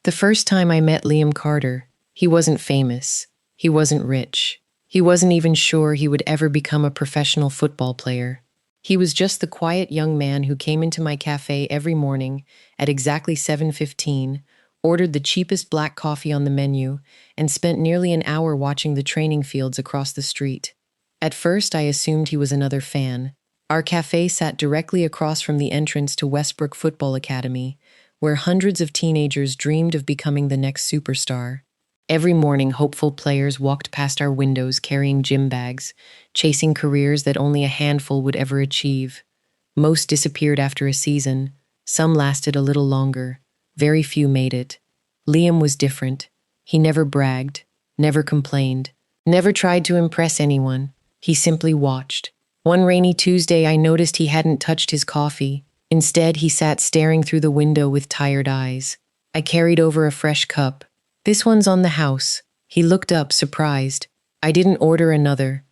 The first time I met Liam Carter, he wasn't famous. He wasn't rich. He wasn't even sure he would ever become a professional football player. He was just the quiet young man who came into my cafe every morning at exactly 7:15, ordered the cheapest black coffee on the menu, and spent nearly an hour watching the training fields across the street. At first, I assumed he was another fan. Our cafe sat directly across from the entrance to Westbrook Football Academy, where hundreds of teenagers dreamed of becoming the next superstar. Every morning, hopeful players walked past our windows carrying gym bags, chasing careers that only a handful would ever achieve. Most disappeared after a season. Some lasted a little longer. Very few made it. Liam was different. He never bragged, never complained, never tried to impress anyone. He simply watched. One rainy Tuesday, I noticed he hadn't touched his coffee. Instead, he sat staring through the window with tired eyes. I carried over a fresh cup. "This one's on the house." He looked up, surprised. "I didn't order another."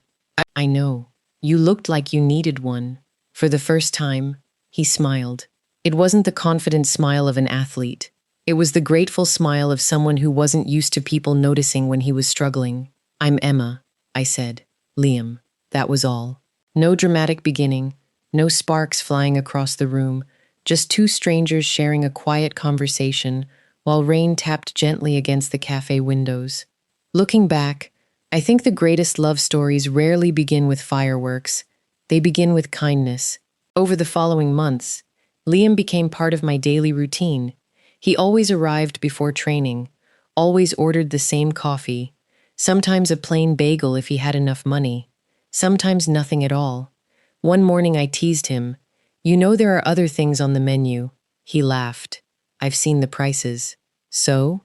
I know. You looked like you needed one." For the first time, he smiled. It wasn't the confident smile of an athlete. It was the grateful smile of someone who wasn't used to people noticing when he was struggling. "I'm Emma," I said. "Liam." That was all. No dramatic beginning, no sparks flying across the room, just two strangers sharing a quiet conversation while rain tapped gently against the cafe windows. Looking back, I think the greatest love stories rarely begin with fireworks. They begin with kindness. Over the following months, Liam became part of my daily routine. He always arrived before training, always ordered the same coffee, sometimes a plain bagel if he had enough money, sometimes nothing at all. One morning I teased him, "You know there are other things on the menu." He laughed. "I've seen the prices." "So?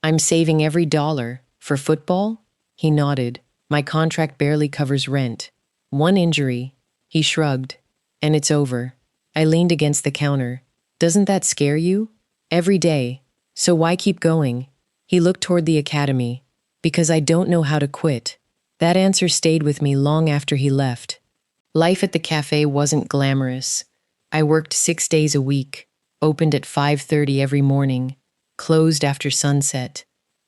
I'm saving every dollar. For football?" He nodded. "My contract barely covers rent. One injury." He shrugged. "And it's over." I leaned against the counter. "Doesn't that scare you?" "Every day. So why keep going?" He looked toward the academy. "Because I don't know how to quit." That answer stayed with me long after he left. Life at the cafe wasn't glamorous. I worked 6 days a week, opened at 5:30 every morning, closed after sunset.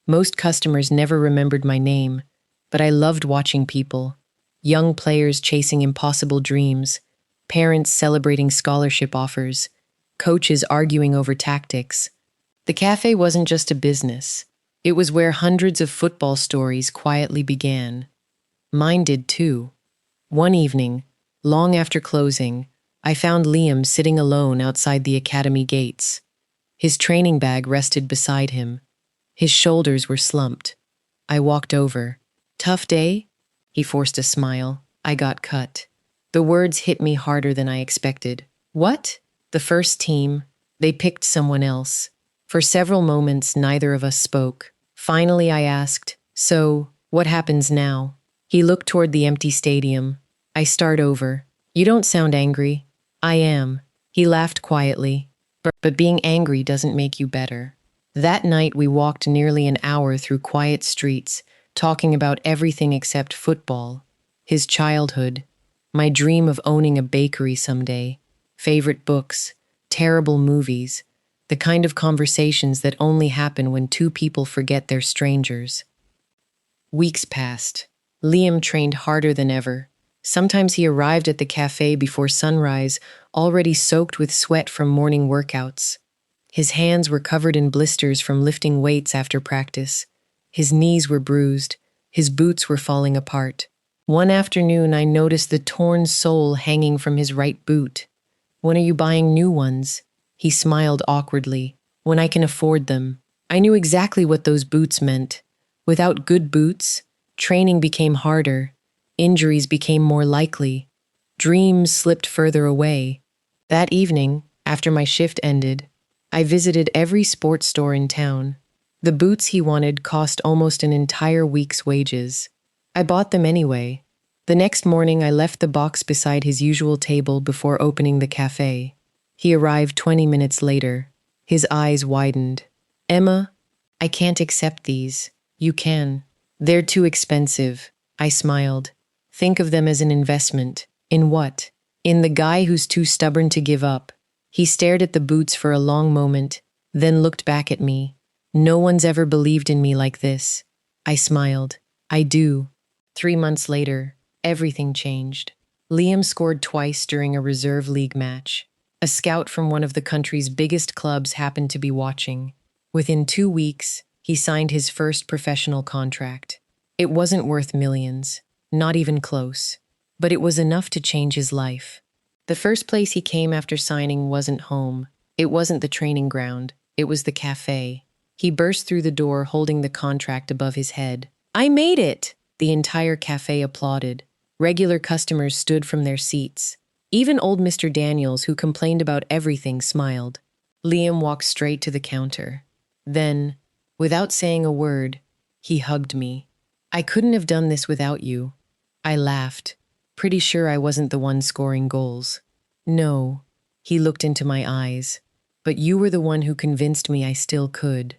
Most customers never remembered my name, but I loved watching people. Young players chasing impossible dreams, parents celebrating scholarship offers, coaches arguing over tactics. The cafe wasn't just a business. It was where hundreds of football stories quietly began. Mine did too. One evening, long after closing, I found Liam sitting alone outside the academy gates. His training bag rested beside him. His shoulders were slumped. I walked over. "Tough day?" He forced a smile. "I got cut." The words hit me harder than I expected. "What?" "The first team. They picked someone else." For several moments, neither of us spoke. Finally, I asked, "So, what happens now?" He looked toward the empty stadium. "I start over." "You don't sound angry." "I am." He laughed quietly. But being angry doesn't make you better." That night, we walked nearly an hour through quiet streets, talking about everything except football, his childhood, my dream of owning a bakery someday, favorite books, terrible movies, the kind of conversations that only happen when two people forget they're strangers. Weeks passed. Liam trained harder than ever. Sometimes he arrived at the cafe before sunrise, already soaked with sweat from morning workouts. His hands were covered in blisters from lifting weights after practice. His knees were bruised. His boots were falling apart. One afternoon, I noticed the torn sole hanging from his right boot. "When are you buying new ones?" He smiled awkwardly. "When I can afford them." I knew exactly what those boots meant. Without good boots, training became harder. Injuries became more likely. Dreams slipped further away. That evening, after my shift ended, I visited every sports store in town. The boots he wanted cost almost an entire week's wages. I bought them anyway. The next morning, I left the box beside his usual table before opening the cafe. He arrived 20 minutes later. His eyes widened. "Emma, I can't accept these." "You can." "They're too expensive." I smiled. "Think of them as an investment." "In what?" "In the guy who's too stubborn to give up." He stared at the boots for a long moment, then looked back at me. No one's ever believed in me like this. I smiled. I do. 3 months later, everything changed. Liam scored twice during a reserve league match. A scout from one of the country's biggest clubs happened to be watching. Within 2 weeks, he signed his first professional contract. It wasn't worth millions, not even close, but it was enough to change his life. The first place he came after signing wasn't home. It wasn't the training ground. It was the cafe. He burst through the door holding the contract above his head. "I made it!" The entire cafe applauded. Regular customers stood from their seats. Even old Mr. Daniels, who complained about everything, smiled. Liam walked straight to the counter. Then, without saying a word, he hugged me. "I couldn't have done this without you." I laughed, pretty sure I wasn't the one scoring goals. "No," he looked into my eyes, "but you were the one who convinced me I still could."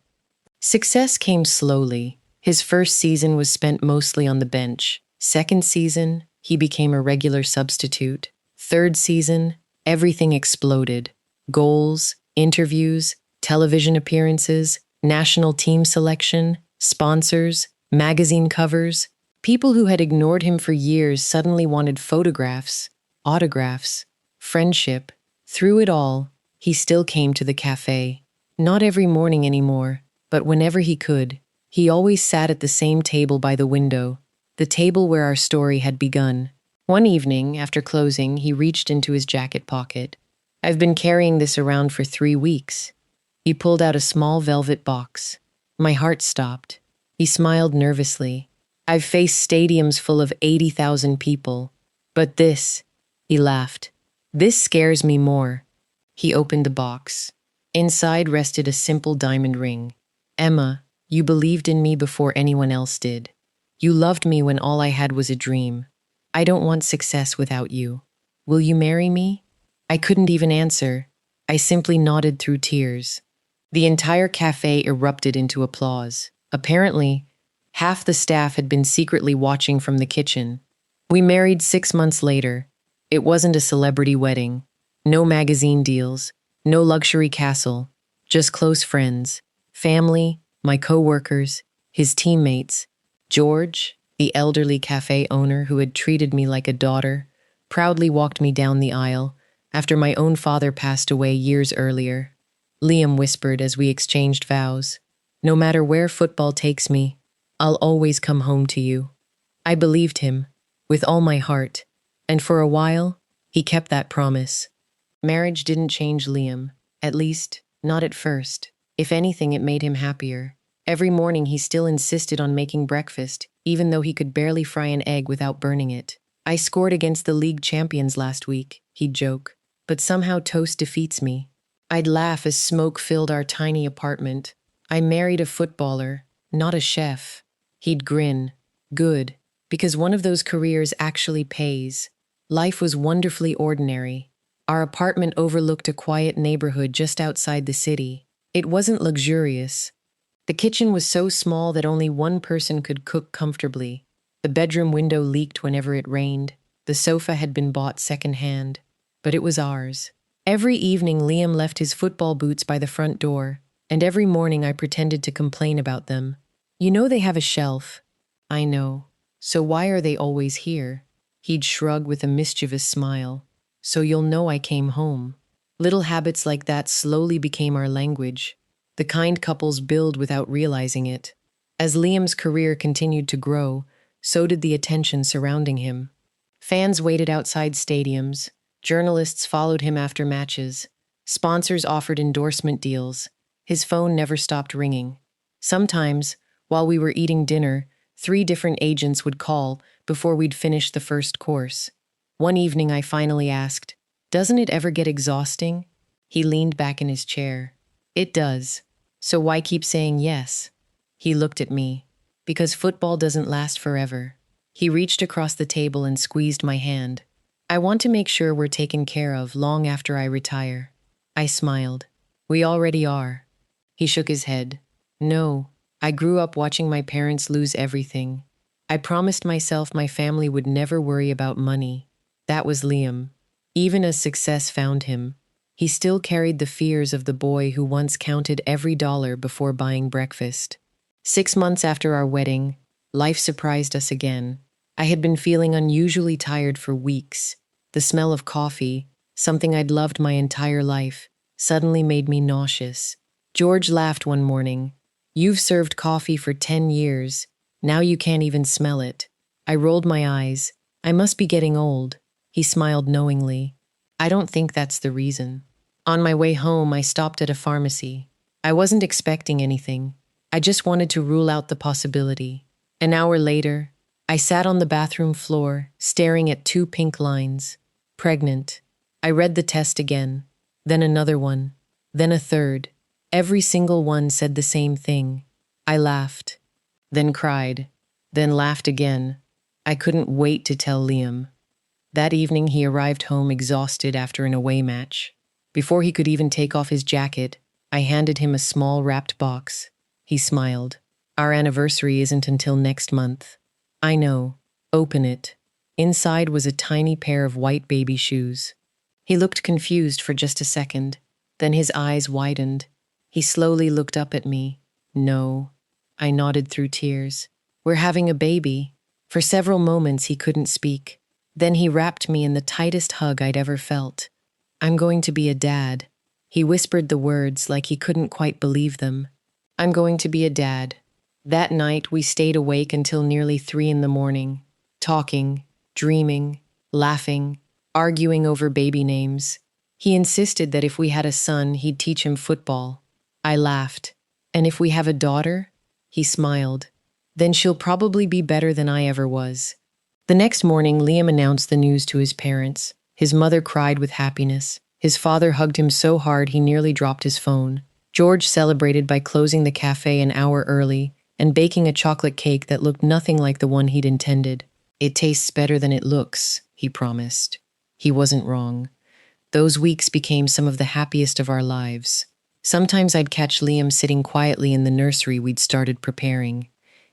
Success came slowly. His first season was spent mostly on the bench. Second season, he became a regular substitute. Third season, everything exploded. Goals, interviews, television appearances, national team selection, sponsors, magazine covers. People who had ignored him for years suddenly wanted photographs, autographs, friendship. Through it all, he still came to the cafe. Not every morning anymore, but whenever he could. He always sat at the same table by the window, the table where our story had begun. One evening, after closing, he reached into his jacket pocket. "I've been carrying this around for 3 weeks." He pulled out a small velvet box. My heart stopped. He smiled nervously. "I've faced stadiums full of 80,000 people. But this," he laughed, "this scares me more." He opened the box. Inside rested a simple diamond ring. "Emma, you believed in me before anyone else did. You loved me when all I had was a dream. I don't want success without you. Will you marry me?" I couldn't even answer. I simply nodded through tears. The entire cafe erupted into applause. Apparently, half the staff had been secretly watching from the kitchen. We married 6 months later. It wasn't a celebrity wedding. No magazine deals. No luxury castle. Just close friends. Family, my co-workers, his teammates. George, the elderly cafe owner who had treated me like a daughter, proudly walked me down the aisle after my own father passed away years earlier. Liam whispered as we exchanged vows. "No matter where football takes me, I'll always come home to you." I believed him, with all my heart, and for a while, he kept that promise. Marriage didn't change Liam, at least, not at first. If anything, it made him happier. Every morning he still insisted on making breakfast, even though he could barely fry an egg without burning it. "I scored against the league champions last week," he'd joke, "but somehow toast defeats me." I'd laugh as smoke filled our tiny apartment. "I married a footballer, not a chef." He'd grin. "Good, because one of those careers actually pays." Life was wonderfully ordinary. Our apartment overlooked a quiet neighborhood just outside the city. It wasn't luxurious. The kitchen was so small that only one person could cook comfortably. The bedroom window leaked whenever it rained. The sofa had been bought secondhand, but it was ours. Every evening, Liam left his football boots by the front door, and every morning I pretended to complain about them. "You know they have a shelf." "I know. So why are they always here?" He'd shrug with a mischievous smile. "So you'll know I came home." Little habits like that slowly became our language. The kind couples build without realizing it. As Liam's career continued to grow, so did the attention surrounding him. Fans waited outside stadiums. Journalists followed him after matches. Sponsors offered endorsement deals. His phone never stopped ringing. Sometimes, while we were eating dinner, 3 different agents would call before we'd finish the first course. One evening I finally asked, "Doesn't it ever get exhausting?" He leaned back in his chair. "It does. So why keep saying yes?" He looked at me. "Because football doesn't last forever." He reached across the table and squeezed my hand. "I want to make sure we're taken care of long after I retire." I smiled. "We already are." He shook his head. "No, I grew up watching my parents lose everything. I promised myself my family would never worry about money." That was Liam. Even as success found him, He still carried the fears of the boy who once counted every dollar before buying breakfast. 6 months after our wedding, life surprised us again. I had been feeling unusually tired for weeks. The smell of coffee, something I'd loved my entire life, suddenly made me nauseous. George laughed one morning. "You've served coffee for 10 years. Now you can't even smell it." I rolled my eyes. "I must be getting old." He smiled knowingly. "I don't think that's the reason." On my way home, I stopped at a pharmacy. I wasn't expecting anything. I just wanted to rule out the possibility. An hour later, I sat on the bathroom floor, staring at 2 pink lines. Pregnant. I read the test again, then another one, then a third. Every single one said the same thing. I laughed, then cried, then laughed again. I couldn't wait to tell Liam. That evening, he arrived home exhausted after an away match. Before he could even take off his jacket, I handed him a small wrapped box. He smiled. "Our anniversary isn't until next month." "I know. Open it." Inside was a tiny pair of white baby shoes. He looked confused for just a second. Then his eyes widened. He slowly looked up at me. "No." I nodded through tears. "We're having a baby." For several moments he couldn't speak. Then he wrapped me in the tightest hug I'd ever felt. "I'm going to be a dad." He whispered the words like he couldn't quite believe them. "I'm going to be a dad." That night we stayed awake until nearly 3 in the morning, talking, dreaming, laughing, arguing over baby names. He insisted that if we had a son, he'd teach him football. I laughed. "And if we have a daughter?" He smiled. "Then she'll probably be better than I ever was." The next morning, Liam announced the news to his parents. His mother cried with happiness. His father hugged him so hard he nearly dropped his phone. George celebrated by closing the cafe an hour early and baking a chocolate cake that looked nothing like the one he'd intended. "It tastes better than it looks," he promised. He wasn't wrong. Those weeks became some of the happiest of our lives. Sometimes I'd catch Liam sitting quietly in the nursery we'd started preparing.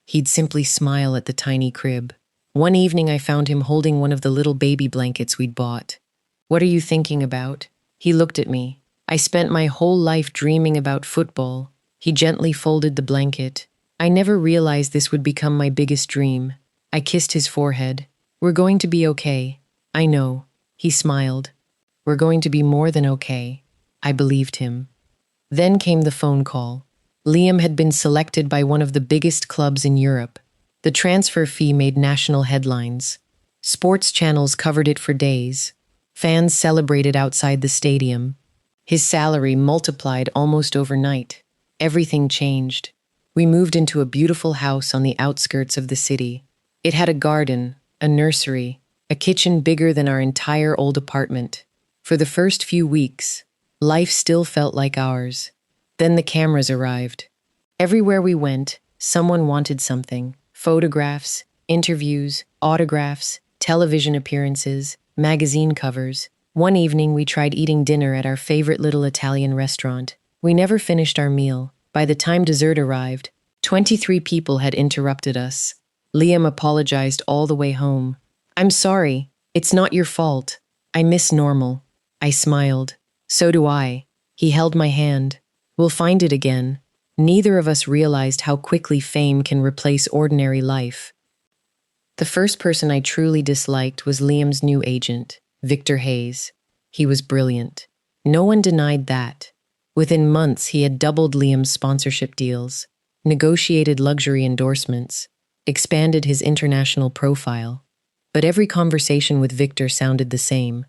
He'd simply smile at the tiny crib. One evening I found him holding one of the little baby blankets we'd bought. "What are you thinking about?" He looked at me. "I spent my whole life dreaming about football." He gently folded the blanket. "I never realized this would become my biggest dream." I kissed his forehead. "We're going to be okay." "I know." He smiled. "We're going to be more than okay." I believed him. Then came the phone call. Liam had been selected by one of the biggest clubs in Europe. The transfer fee made national headlines. Sports channels covered it for days. Fans celebrated outside the stadium. His salary multiplied almost overnight. Everything changed. We moved into a beautiful house on the outskirts of the city. It had a garden, a nursery, a kitchen bigger than our entire old apartment. For the first few weeks, life still felt like ours. Then the cameras arrived. Everywhere we went, someone wanted something. Photographs, interviews, autographs, television appearances, magazine covers. One evening we tried eating dinner at our favorite little Italian restaurant. We never finished our meal. By the time dessert arrived, 23 people had interrupted us. Liam apologized all the way home. "I'm sorry. It's not your fault. I miss normal." I smiled. "So do I." He held my hand. "We'll find it again." Neither of us realized how quickly fame can replace ordinary life. The first person I truly disliked was Liam's new agent, Victor Hayes. He was brilliant. No one denied that. Within months, he had doubled Liam's sponsorship deals, negotiated luxury endorsements, expanded his international profile. But every conversation with Victor sounded the same.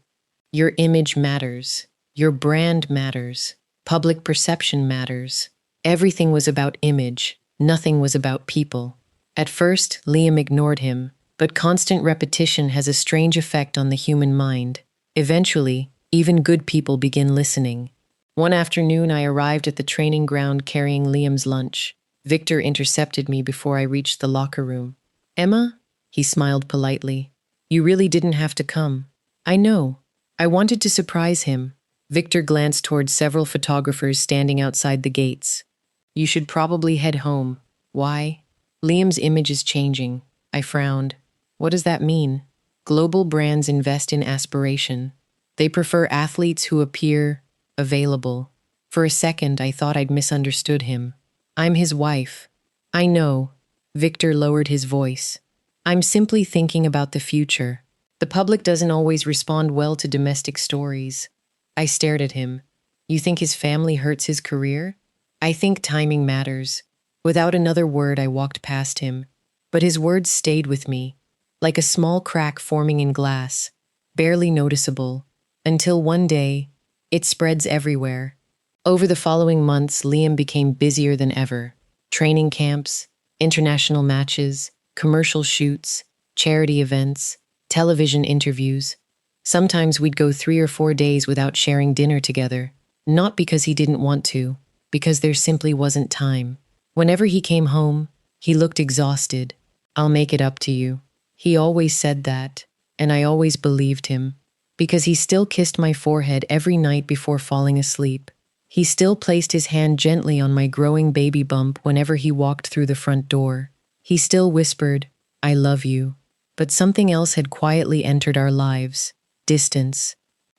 "Your image matters. Your brand matters. Public perception matters." Everything was about image. Nothing was about people. At first, Liam ignored him, but constant repetition has a strange effect on the human mind. Eventually, even good people begin listening. One afternoon, I arrived at the training ground carrying Liam's lunch. Victor intercepted me before I reached the locker room. "Emma?" He smiled politely. "You really didn't have to come." "I know. I wanted to surprise him." Victor glanced towards several photographers standing outside the gates. "You should probably head home." "Why?" "Liam's image is changing." I frowned. "What does that mean?" "Global brands invest in aspiration. They prefer athletes who appear available. For a second, I thought I'd misunderstood him. I'm his wife. I know. Victor lowered his voice. I'm simply thinking about the future. The public doesn't always respond well to domestic stories. I stared at him. You think his family hurts his career? I think timing matters. Without another word, I walked past him. But his words stayed with me, like a small crack forming in glass, barely noticeable, until one day, it spreads everywhere. Over the following months, Liam became busier than ever. Training camps, international matches, commercial shoots, charity events, television interviews. Sometimes we'd go 3 or 4 days without sharing dinner together, not because he didn't want to, because there simply wasn't time. Whenever he came home, he looked exhausted. I'll make it up to you. He always said that, and I always believed him, because he still kissed my forehead every night before falling asleep. He still placed his hand gently on my growing baby bump whenever he walked through the front door. He still whispered, I love you. But something else had quietly entered our lives. Distance.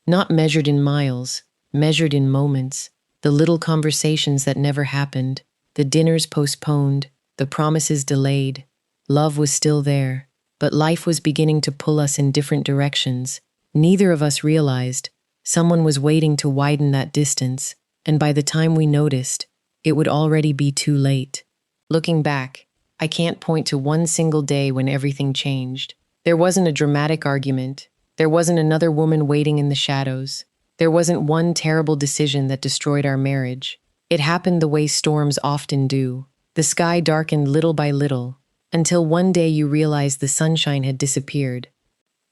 Not measured in miles, measured in moments. The little conversations that never happened. The dinners postponed. The promises delayed. Love was still there, but life was beginning to pull us in different directions. Neither of us realized. Someone was waiting to widen that distance, and by the time we noticed, it would already be too late. Looking back, I can't point to one single day when everything changed. There wasn't a dramatic argument. There wasn't another woman waiting in the shadows. There wasn't one terrible decision that destroyed our marriage. It happened the way storms often do. The sky darkened little by little, until one day you realized the sunshine had disappeared.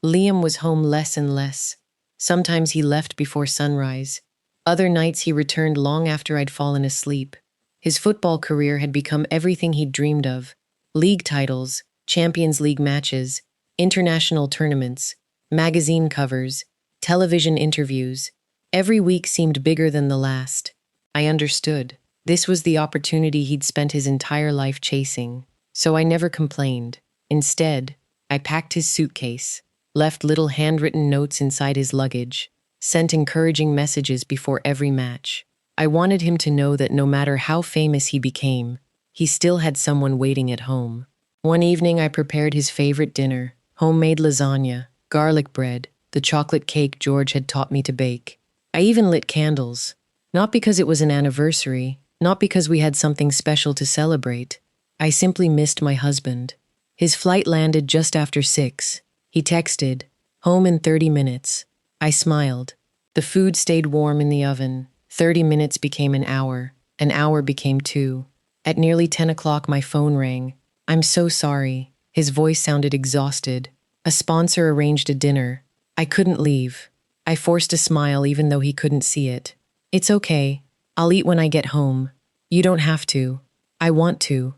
Liam was home less and less. Sometimes he left before sunrise. Other nights he returned long after I'd fallen asleep. His football career had become everything he'd dreamed of. League titles, Champions League matches, international tournaments, magazine covers, television interviews. Every week seemed bigger than the last. I understood. This was the opportunity he'd spent his entire life chasing. So I never complained. Instead, I packed his suitcase, left little handwritten notes inside his luggage, sent encouraging messages before every match. I wanted him to know that no matter how famous he became, he still had someone waiting at home. One evening I prepared his favorite dinner, homemade lasagna, garlic bread, the chocolate cake George had taught me to bake. I even lit candles, not because it was an anniversary, not because we had something special to celebrate. I simply missed my husband. His flight landed just after 6. He texted, home in 30 minutes. I smiled. The food stayed warm in the oven. 30 minutes became an hour became 2. At nearly 10 o'clock, my phone rang. I'm so sorry. His voice sounded exhausted. A sponsor arranged a dinner. I couldn't leave. I forced a smile even though he couldn't see it. It's okay. I'll eat when I get home. You don't have to. I want to.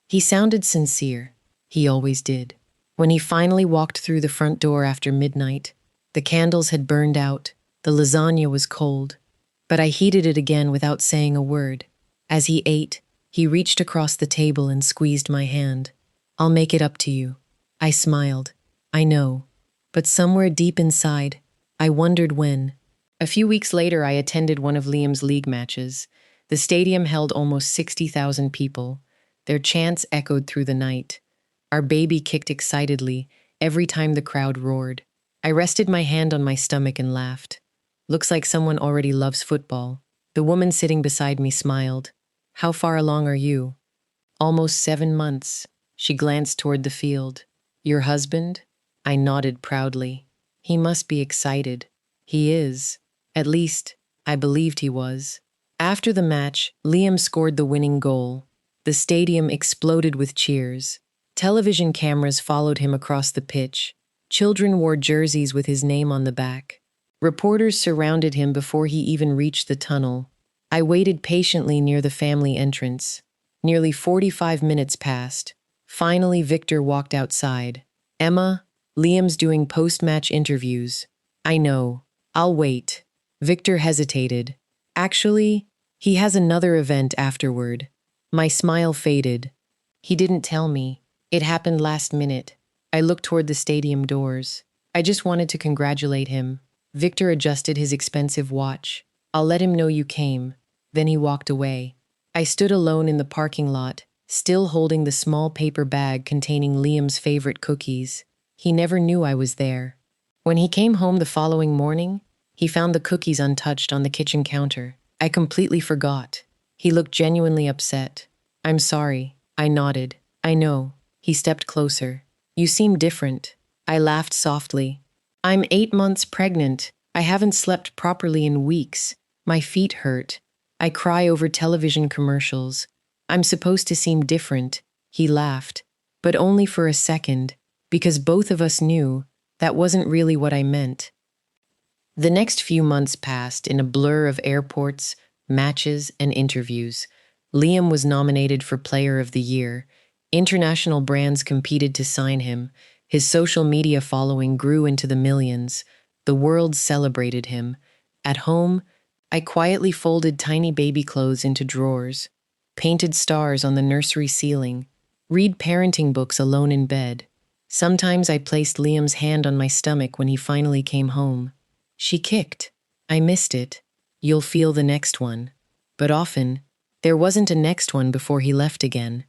He sounded sincere. He always did. When he finally walked through the front door after midnight, the candles had burned out. The lasagna was cold. But I heated it again without saying a word. As he ate, he reached across the table and squeezed my hand. I'll make it up to you. I smiled. I know. But somewhere deep inside, I wondered when. A few weeks later, I attended one of Liam's league matches. The stadium held almost 60,000 people. Their chants echoed through the night. Our baby kicked excitedly every time the crowd roared. I rested my hand on my stomach and laughed. Looks like someone already loves football. The woman sitting beside me smiled. How far along are you? Almost 7 months. She glanced toward the field. Your husband? I nodded proudly. He must be excited. He is. At least, I believed he was. After the match, Liam scored the winning goal. The stadium exploded with cheers. Television cameras followed him across the pitch. Children wore jerseys with his name on the back. Reporters surrounded him before he even reached the tunnel. I waited patiently near the family entrance. Nearly 45 minutes passed. Finally, Victor walked outside. Emma, Liam's doing post-match interviews. I know. I'll wait. Victor hesitated. Actually, he has another event afterward. My smile faded. He didn't tell me. It happened last minute. I looked toward the stadium doors. I just wanted to congratulate him. Victor adjusted his expensive watch. I'll let him know you came." Then he walked away. I stood alone in the parking lot, still holding the small paper bag containing Liam's favorite cookies. He never knew I was there. When he came home the following morning, he found the cookies untouched on the kitchen counter. I completely forgot. He looked genuinely upset. "I'm sorry." I nodded. "I know." He stepped closer. "You seem different." I laughed softly. "I'm 8 months pregnant. I haven't slept properly in weeks. My feet hurt. I cry over television commercials. I'm supposed to seem different." He laughed, but only for a second, because both of us knew that wasn't really what I meant. The next few months passed in a blur of airports, matches, and interviews. Liam was nominated for Player of the Year. International brands competed to sign him. His social media following grew into the millions. The world celebrated him. At home, I quietly folded tiny baby clothes into drawers, painted stars on the nursery ceiling, read parenting books alone in bed. Sometimes I placed Liam's hand on my stomach when he finally came home. She kicked. I missed it. You'll feel the next one. But often, there wasn't a next one before he left again.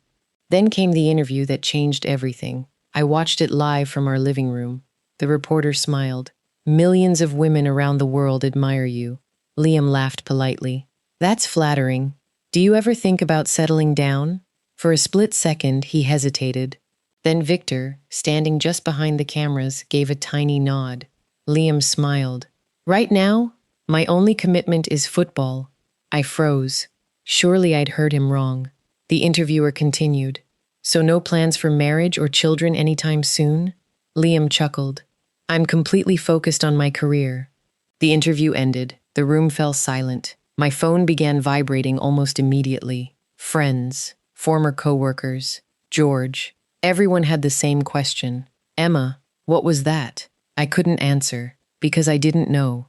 Then came the interview that changed everything. I watched it live from our living room. The reporter smiled. "Millions of women around the world admire you." Liam laughed politely. "That's flattering. Do you ever think about settling down?" For a split second, he hesitated. Then Victor, standing just behind the cameras, gave a tiny nod. Liam smiled. "Right now, my only commitment is football." I froze. Surely I'd heard him wrong. The interviewer continued. "So no plans for marriage or children anytime soon?" Liam chuckled. "I'm completely focused on my career." The interview ended. The room fell silent. My phone began vibrating almost immediately. Friends, former coworkers, George. Everyone had the same question. "Emma, what was that?" I couldn't answer, because I didn't know.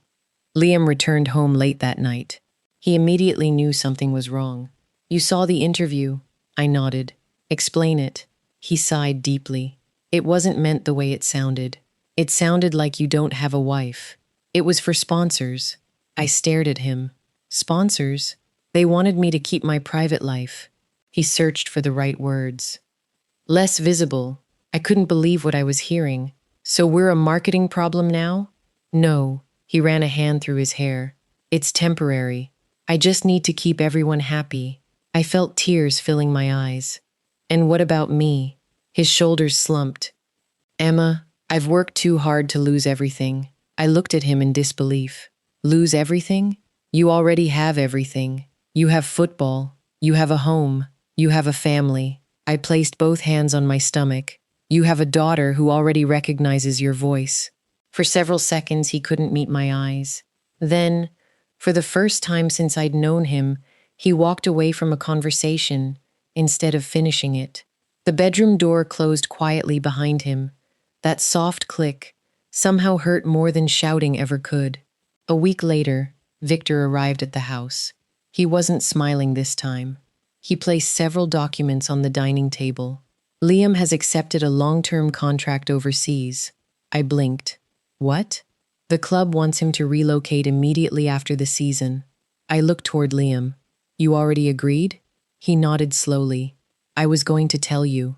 Liam returned home late that night. He immediately knew something was wrong. "You saw the interview?" I nodded. "Explain it." He sighed deeply. "It wasn't meant the way it sounded. It sounded like you don't have a wife. It was for sponsors." I stared at him. "Sponsors?" "They wanted me to keep my private life." He searched for the right words. "Less visible." I couldn't believe what I was hearing. "So we're a marketing problem now?" "No." He ran a hand through his hair. "It's temporary. I just need to keep everyone happy." I felt tears filling my eyes. "And what about me?" His shoulders slumped. "Emma, I've worked too hard to lose everything." I looked at him in disbelief. "Lose everything? You already have everything. You have football. You have a home. You have a family." I placed both hands on my stomach. "You have a daughter who already recognizes your voice." For several seconds, he couldn't meet my eyes. Then, for the first time since I'd known him, he walked away from a conversation instead of finishing it. The bedroom door closed quietly behind him. That soft click somehow hurt more than shouting ever could. A week later, Victor arrived at the house. He wasn't smiling this time. He placed several documents on the dining table. "Liam has accepted a long-term contract overseas." I blinked. "What?" "The club wants him to relocate immediately after the season." I looked toward Liam. "You already agreed?" He nodded slowly. "I was going to tell you."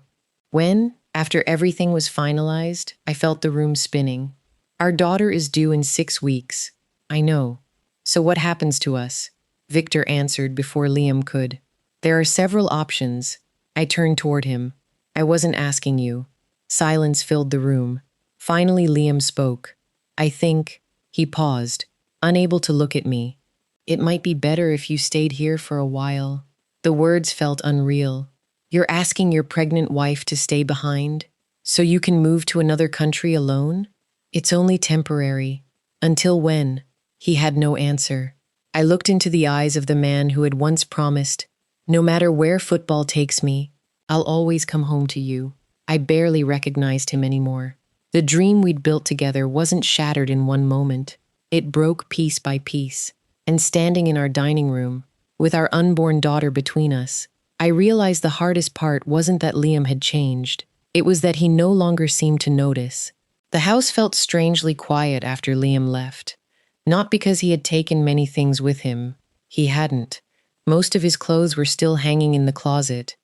When, after everything was finalized, I felt the room spinning. "Our daughter is due in 6 weeks." "I know." "So what happens to us?" Victor answered before Liam could. "There are several options." I turned toward him. "I wasn't asking you." Silence filled the room. Finally, Liam spoke. "I think." He paused, unable to look at me. "It might be better if you stayed here for a while." The words felt unreal. "You're asking your pregnant wife to stay behind, so you can move to another country alone?" "It's only temporary." "Until when?" He had no answer. I looked into the eyes of the man who had once promised, "No matter where football takes me, I'll always come home to you." I barely recognized him anymore. The dream we'd built together wasn't shattered in one moment. It broke piece by piece. And standing in our dining room, with our unborn daughter between us, I realized the hardest part wasn't that Liam had changed. It was that he no longer seemed to notice. The house felt strangely quiet after Liam left. Not because he had taken many things with him. He hadn't. Most of his clothes were still hanging in the closet.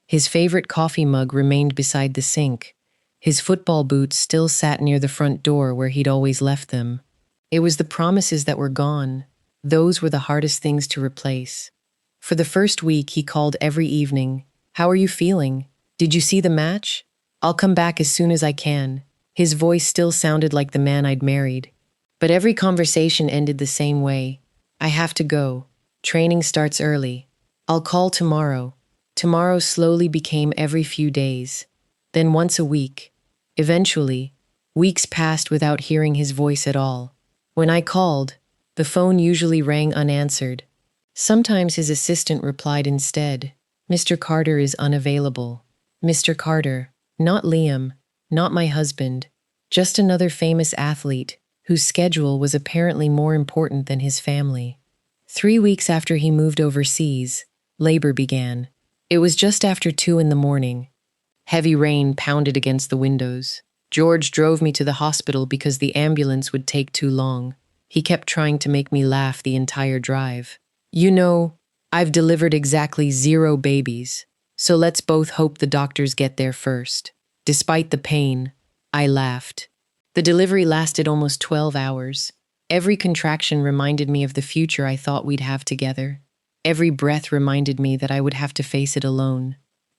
His favorite coffee mug remained beside the sink. His football boots still sat near the front door where he'd always left them. It was the promises that were gone. Those were the hardest things to replace. For the first week, he called every evening. "How are you feeling? Did you see the match? I'll come back as soon as I can." His voice still sounded like the man I'd married. But every conversation ended the same way. "I have to go. Training starts early. I'll call tomorrow." Tomorrow slowly became every few days, then once a week. Eventually, weeks passed without hearing his voice at all. When I called, the phone usually rang unanswered. Sometimes his assistant replied instead, "Mr. Carter is unavailable." Mr. Carter, not Liam, not my husband, just another famous athlete whose schedule was apparently more important than his family. 3 weeks after he moved overseas, labor began. It was just after 2 in the morning. Heavy rain pounded against the windows. George drove me to the hospital because the ambulance would take too long. He kept trying to make me laugh the entire drive. "You know, I've delivered exactly 0 babies, so let's both hope the doctors get there first." Despite the pain, I laughed. The delivery lasted almost 12 hours. Every contraction reminded me of the future I thought we'd have together. Every breath reminded me that I would have to face it alone.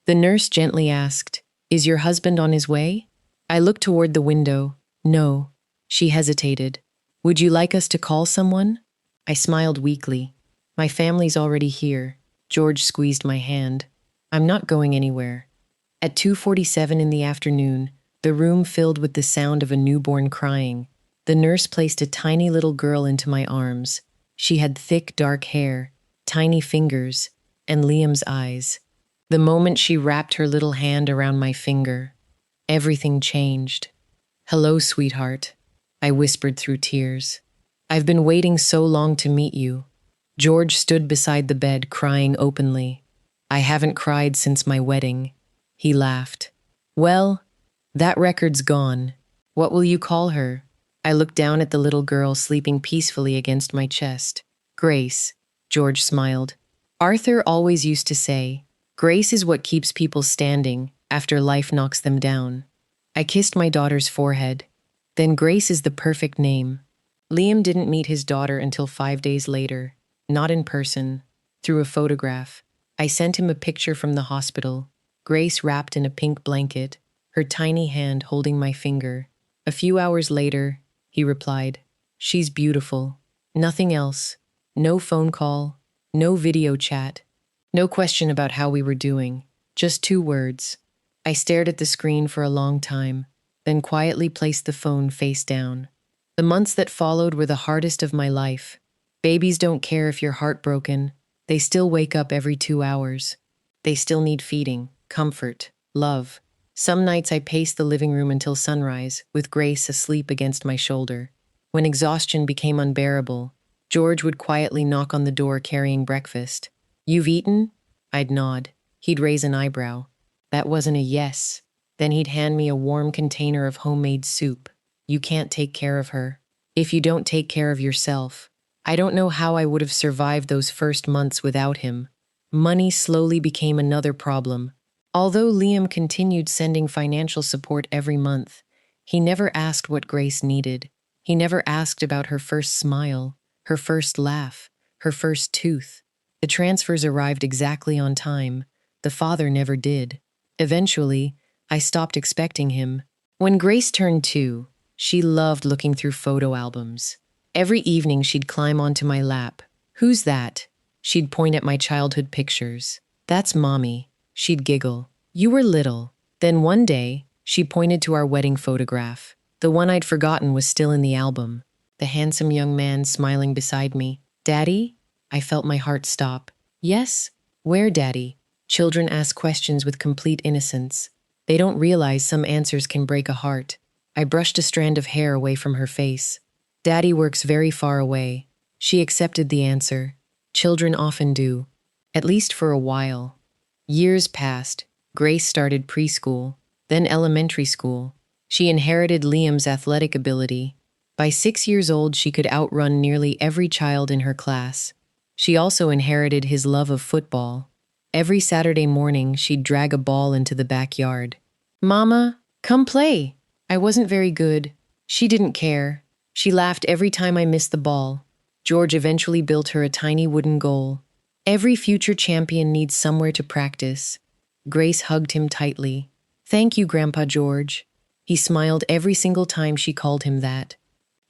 The nurse gently asked, "Is your husband on his way?" I looked toward the window. "No." She hesitated. "Would you like us to call someone?" I smiled weakly. "My family's already here." George squeezed my hand. "I'm not going anywhere." At 2:47 in the afternoon, the room filled with the sound of a newborn crying. The nurse placed a tiny little girl into my arms. She had thick, dark hair, tiny fingers, and Liam's eyes. The moment she wrapped her little hand around my finger, everything changed. "Hello, sweetheart," I whispered through tears. "I've been waiting so long to meet you." George stood beside the bed, crying openly. "I haven't cried since my wedding." He laughed. "Well, that record's gone. What will you call her?" I looked down at the little girl sleeping peacefully against my chest. "Grace," George smiled. "Arthur always used to say, grace is what keeps people standing after life knocks them down." I kissed my daughter's forehead. "Then Grace is the perfect name." Liam didn't meet his daughter until 5 days later. Not in person, through a photograph. I sent him a picture from the hospital. Grace wrapped in a pink blanket, her tiny hand holding my finger. A few hours later, he replied, "She's beautiful." Nothing else. No phone call, no video chat, no question about how we were doing. Just 2 words. I stared at the screen for a long time, then quietly placed the phone face down. The months that followed were the hardest of my life. Babies don't care if you're heartbroken. They still wake up every 2 hours. They still need feeding, comfort, love. Some nights I paced the living room until sunrise, with Grace asleep against my shoulder. When exhaustion became unbearable, George would quietly knock on the door carrying breakfast. "You've eaten?" I'd nod. He'd raise an eyebrow. That wasn't a yes. Then he'd hand me a warm container of homemade soup. "You can't take care of her. If you don't take care of yourself." I don't know how I would have survived those first months without him. Money slowly became another problem. Although Liam continued sending financial support every month, he never asked what Grace needed. He never asked about her first smile, her first laugh, her first tooth. The transfers arrived exactly on time. The father never did. Eventually, I stopped expecting him. When Grace turned 2, she loved looking through photo albums. Every evening she'd climb onto my lap. "Who's that?" She'd point at my childhood pictures. "That's Mommy." She'd giggle. "You were little." Then one day, she pointed to our wedding photograph. The one I'd forgotten was still in the album. The handsome young man smiling beside me. "Daddy?" I felt my heart stop. "Yes? Where, Daddy?" Children ask questions with complete innocence. They don't realize some answers can break a heart. I brushed a strand of hair away from her face. "Daddy works very far away." She accepted the answer. Children often do. At least for a while. Years passed. Grace started preschool, then elementary school. She inherited Liam's athletic ability. By 6 years old, she could outrun nearly every child in her class. She also inherited his love of football. Every Saturday morning, she'd drag a ball into the backyard. "Mama, come play." I wasn't very good. She didn't care. She laughed every time I missed the ball. George eventually built her a tiny wooden goal. Every future champion needs somewhere to practice. Grace hugged him tightly. "Thank you, Grandpa George." He smiled every single time she called him that.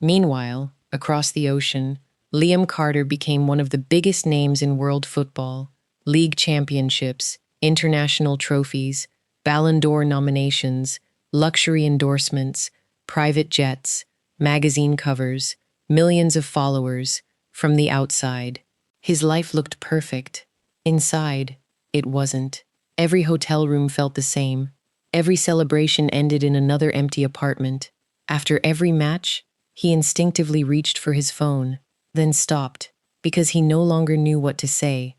Meanwhile, across the ocean, Liam Carter became one of the biggest names in world football. League championships, international trophies, Ballon d'Or nominations, luxury endorsements, private jets, magazine covers, millions of followers. From the outside, his life looked perfect. Inside, it wasn't. Every hotel room felt the same. Every celebration ended in another empty apartment. After every match, he instinctively reached for his phone, then stopped, because he no longer knew what to say.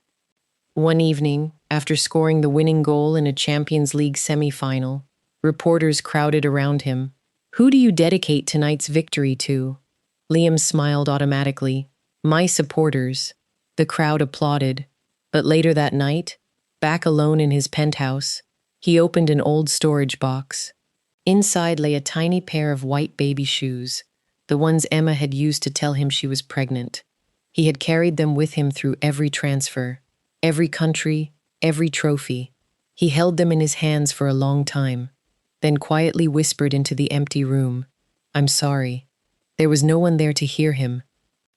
One evening, after scoring the winning goal in a Champions League semi-final, reporters crowded around him. "Who do you dedicate tonight's victory to?" Liam smiled automatically. "My supporters." The crowd applauded. But later that night, back alone in his penthouse, he opened an old storage box. Inside lay a tiny pair of white baby shoes, the ones Emma had used to tell him she was pregnant. He had carried them with him through every transfer, every country, every trophy. He held them in his hands for a long time, then quietly whispered into the empty room, "I'm sorry." There was no one there to hear him.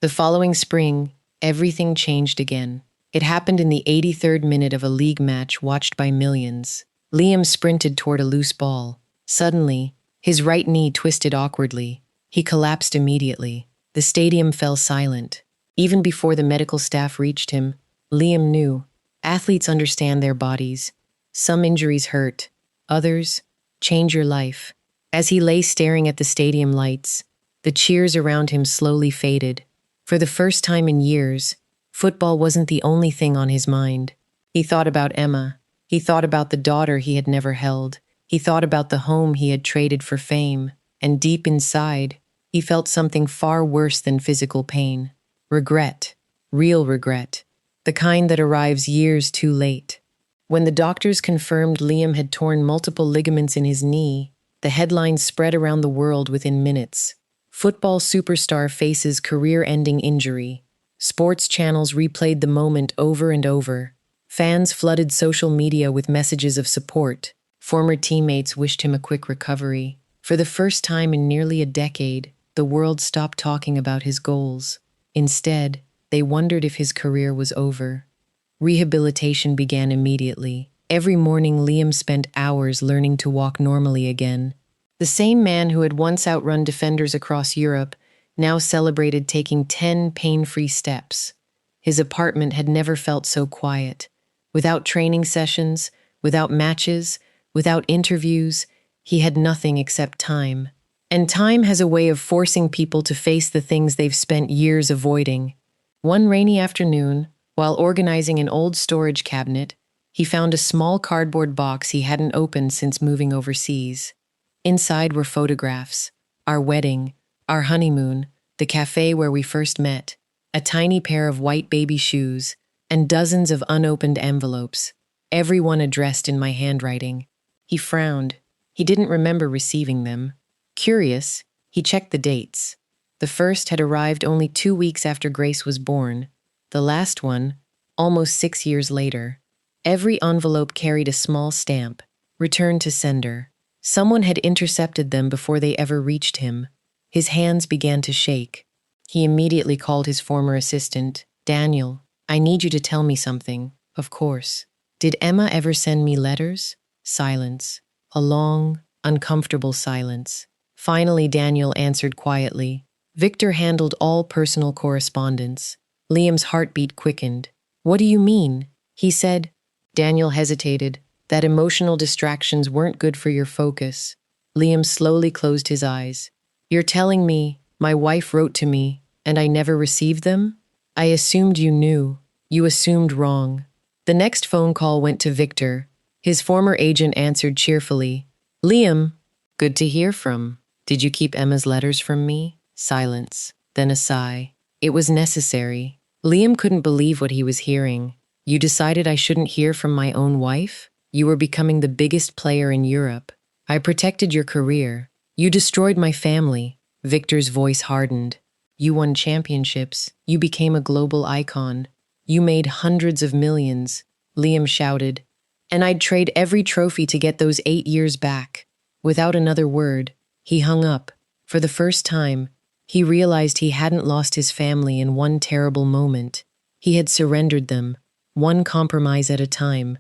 The following spring, everything changed again. It happened in the 83rd minute of a league match watched by millions. Liam sprinted toward a loose ball. Suddenly, his right knee twisted awkwardly. He collapsed immediately. The stadium fell silent. Even before the medical staff reached him, Liam knew. Athletes understand their bodies. Some injuries hurt. Others change your life. As he lay staring at the stadium lights, the cheers around him slowly faded. For the first time in years, football wasn't the only thing on his mind. He thought about Emma. He thought about the daughter he had never held. He thought about the home he had traded for fame. And deep inside, he felt something far worse than physical pain. Regret. Real regret. The kind that arrives years too late. When the doctors confirmed Liam had torn multiple ligaments in his knee, the headlines spread around the world within minutes. Football superstar faces career-ending injury. Sports channels replayed the moment over and over. Fans flooded social media with messages of support. Former teammates wished him a quick recovery. For the first time in nearly a decade, the world stopped talking about his goals. Instead, they wondered if his career was over. Rehabilitation began immediately. Every morning, Liam spent hours learning to walk normally again. The same man who had once outrun defenders across Europe now celebrated taking 10 pain-free steps. His apartment had never felt so quiet. Without training sessions, without matches, without interviews, he had nothing except time. And time has a way of forcing people to face the things they've spent years avoiding. One rainy afternoon, while organizing an old storage cabinet, he found a small cardboard box he hadn't opened since moving overseas. Inside were photographs, our wedding, our honeymoon, the cafe where we first met, a tiny pair of white baby shoes, and dozens of unopened envelopes, every one addressed in my handwriting. He frowned. He didn't remember receiving them. Curious, he checked the dates. The first had arrived only 2 weeks after Grace was born. The last one, almost 6 years later. Every envelope carried a small stamp, "Return to sender." Someone had intercepted them before they ever reached him. His hands began to shake. He immediately called his former assistant. "Daniel, I need you to tell me something." "Of course." "Did Emma ever send me letters?" Silence. A long, uncomfortable silence. Finally, Daniel answered quietly. Victor handled all personal correspondence. Liam's heartbeat quickened. "What do you mean?" he said. Daniel hesitated. "That emotional distractions weren't good for your focus." Liam slowly closed his eyes. "You're telling me my wife wrote to me and I never received them? I assumed you knew. You assumed wrong." The next phone call went to Victor. His former agent answered cheerfully. "Liam, good to hear from. Did you keep Emma's letters from me?" Silence. Then a sigh. It was necessary. Liam couldn't believe what he was hearing. You decided I shouldn't hear from my own wife? You were becoming the biggest player in Europe. I protected your career. You destroyed my family. Victor's voice hardened. You won championships. You became a global icon. You made hundreds of millions. Liam shouted. And I'd trade every trophy to get those 8 years back. Without another word, he hung up. For the first time, he realized he hadn't lost his family in one terrible moment. He had surrendered them, one compromise at a time.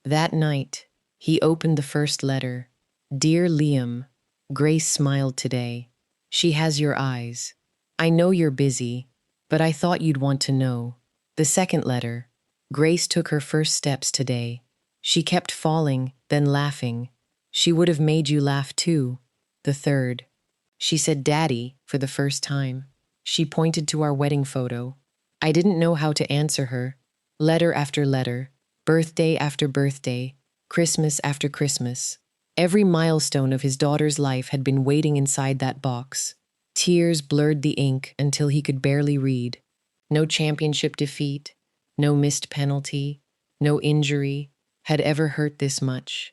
That night, he opened the first letter. Dear Liam, Grace smiled today. She has your eyes. I know you're busy, but I thought you'd want to know. The second letter. Grace took her first steps today. She kept falling, then laughing. She would have made you laugh too. The third. She said Daddy for the first time. She pointed to our wedding photo. I didn't know how to answer her. Letter after letter, birthday after birthday, Christmas after Christmas. Every milestone of his daughter's life had been waiting inside that box. Tears blurred the ink until he could barely read. No championship defeat, no missed penalty, no injury had ever hurt this much.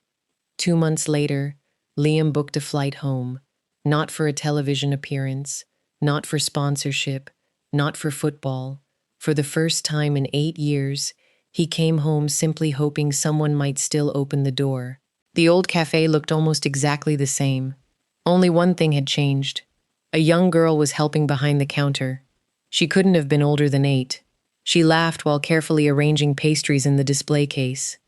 2 months later, Liam booked a flight home. Not for a television appearance, not for sponsorship, not for football. For the first time in 8 years, he came home simply hoping someone might still open the door. The old cafe looked almost exactly the same. Only one thing had changed. A young girl was helping behind the counter. She couldn't have been older than 8. She laughed while carefully arranging pastries in the display case.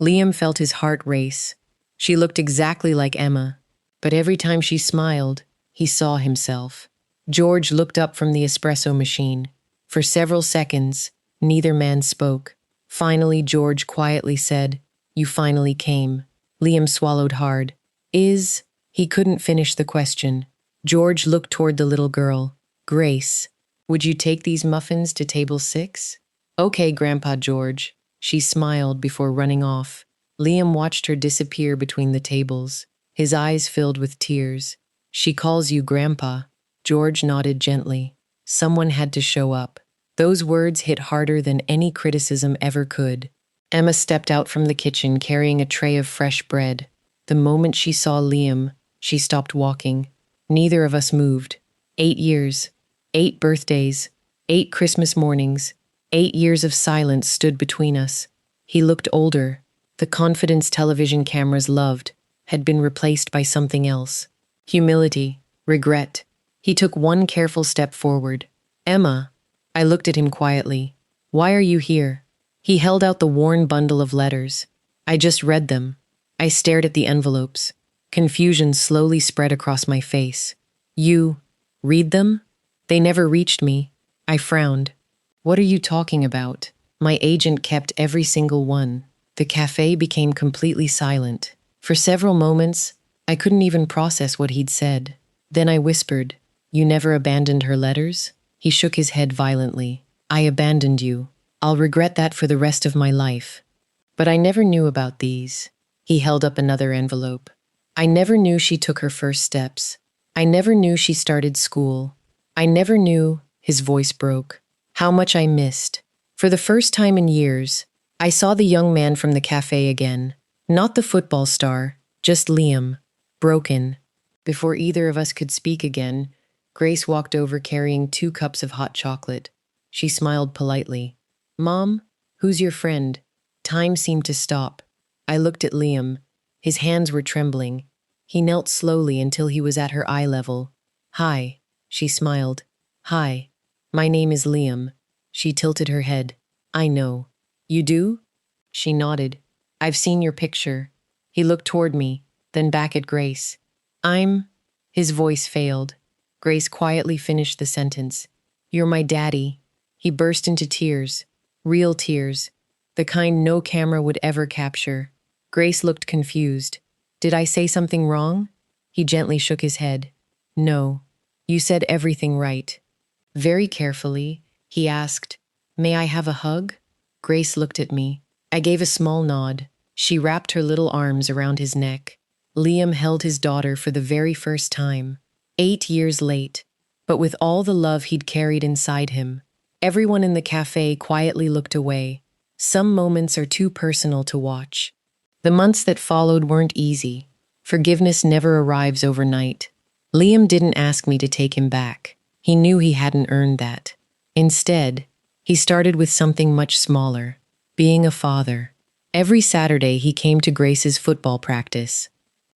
Liam felt his heart race. She looked exactly like Emma. But every time she smiled, he saw himself. George looked up from the espresso machine. For several seconds, neither man spoke. Finally, George quietly said, You finally came. Liam swallowed hard. He couldn't finish the question. George looked toward the little girl. Grace, would you take these muffins to table 6? Okay, Grandpa George. She smiled before running off. Liam watched her disappear between the tables. His eyes filled with tears. She calls you Grandpa. George nodded gently. Someone had to show up. Those words hit harder than any criticism ever could. Emma stepped out from the kitchen carrying a tray of fresh bread. The moment she saw Liam, she stopped walking. Neither of us moved. 8 years, 8 birthdays, 8 Christmas mornings, 8 years of silence stood between us. He looked older. The confidence television cameras loved had been replaced by something else. Humility, regret. He took one careful step forward. Emma, I looked at him quietly. Why are you here? He held out the worn bundle of letters. I just read them. I stared at the envelopes. Confusion slowly spread across my face. You read them? They never reached me. I frowned. What are you talking about? My agent kept every single one. The cafe became completely silent. For several moments, I couldn't even process what he'd said. Then I whispered, You never abandoned her letters? He shook his head violently. I abandoned you. I'll regret that for the rest of my life. But I never knew about these. He held up another envelope. I never knew she took her first steps. I never knew she started school. I never knew, his voice broke, how much I missed. For the first time in years, I saw the young man from the cafe again. Not the football star, just Liam, broken. Before either of us could speak again, Grace walked over carrying 2 cups of hot chocolate. She smiled politely. Mom, who's your friend? Time seemed to stop. I looked at Liam. His hands were trembling. He knelt slowly until he was at her eye level. Hi, she smiled. Hi, my name is Liam. She tilted her head. I know. You do? She nodded. I've seen your picture. He looked toward me, then back at Grace. His voice failed. Grace quietly finished the sentence. You're my daddy. He burst into tears. Real tears. The kind no camera would ever capture. Grace looked confused. Did I say something wrong? He gently shook his head. No. You said everything right. Very carefully, he asked, May I have a hug? Grace looked at me. I gave a small nod. She wrapped her little arms around his neck. Liam held his daughter for the very first time. 8 years late. but with all the love he'd carried inside him. Everyone in the cafe quietly looked away. Some moments are too personal to watch. The months that followed weren't easy. Forgiveness never arrives overnight. Liam didn't ask me to take him back. He knew he hadn't earned that. Instead, he started with something much smaller, being a father. Every Saturday he came to Grace's football practice.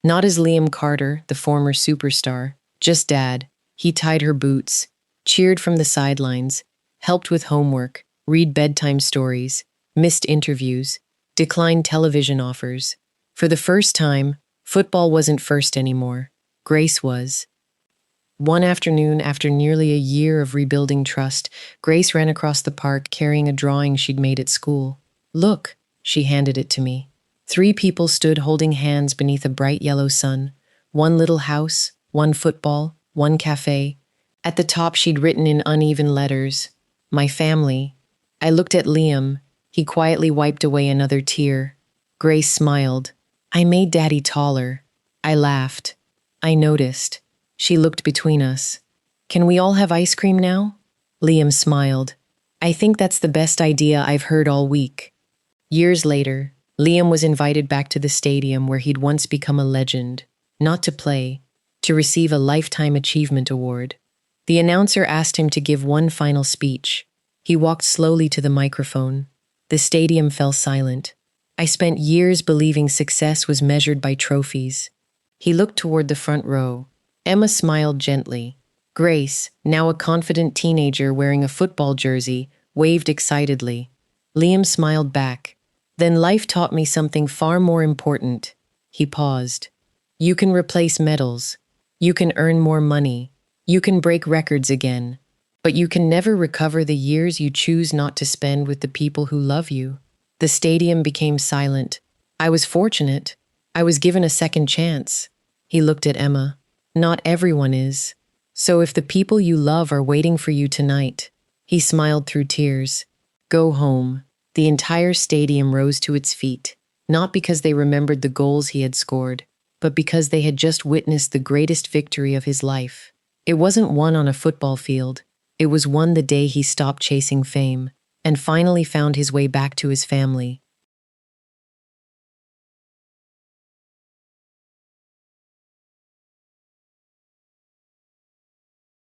Not as Liam Carter, the former superstar, just Dad. He tied her boots, cheered from the sidelines, helped with homework, read bedtime stories, missed interviews, declined television offers. For the first time, football wasn't first anymore. Grace was. One afternoon, after nearly a year of rebuilding trust, Grace ran across the park carrying a drawing she'd made at school. "Look," she handed it to me. 3 people stood holding hands beneath a bright yellow sun. One little house, one football, one cafe. At the top she'd written in uneven letters, "My family." I looked at Liam. He quietly wiped away another tear. Grace smiled. "I made Daddy taller." I laughed. I noticed. She looked between us. "Can we all have ice cream now?" Liam smiled. "I think that's the best idea I've heard all week." Years later, Liam was invited back to the stadium where he'd once become a legend, not to play, to receive a Lifetime Achievement Award. The announcer asked him to give one final speech. He walked slowly to the microphone. The stadium fell silent. I spent years believing success was measured by trophies. He looked toward the front row. Emma smiled gently. Grace, now a confident teenager wearing a football jersey, waved excitedly. Liam smiled back. "Then life taught me something far more important." He paused. "You can replace medals. You can earn more money. You can break records again. But you can never recover the years you choose not to spend with the people who love you." The stadium became silent. I was fortunate. I was given a second chance. He looked at Emma. "Not everyone is. So if the people you love are waiting for you tonight," he smiled through tears, "go home." The entire stadium rose to its feet, not because they remembered the goals he had scored, but because they had just witnessed the greatest victory of his life. It wasn't won on a football field. It was won the day he stopped chasing fame and finally found his way back to his family.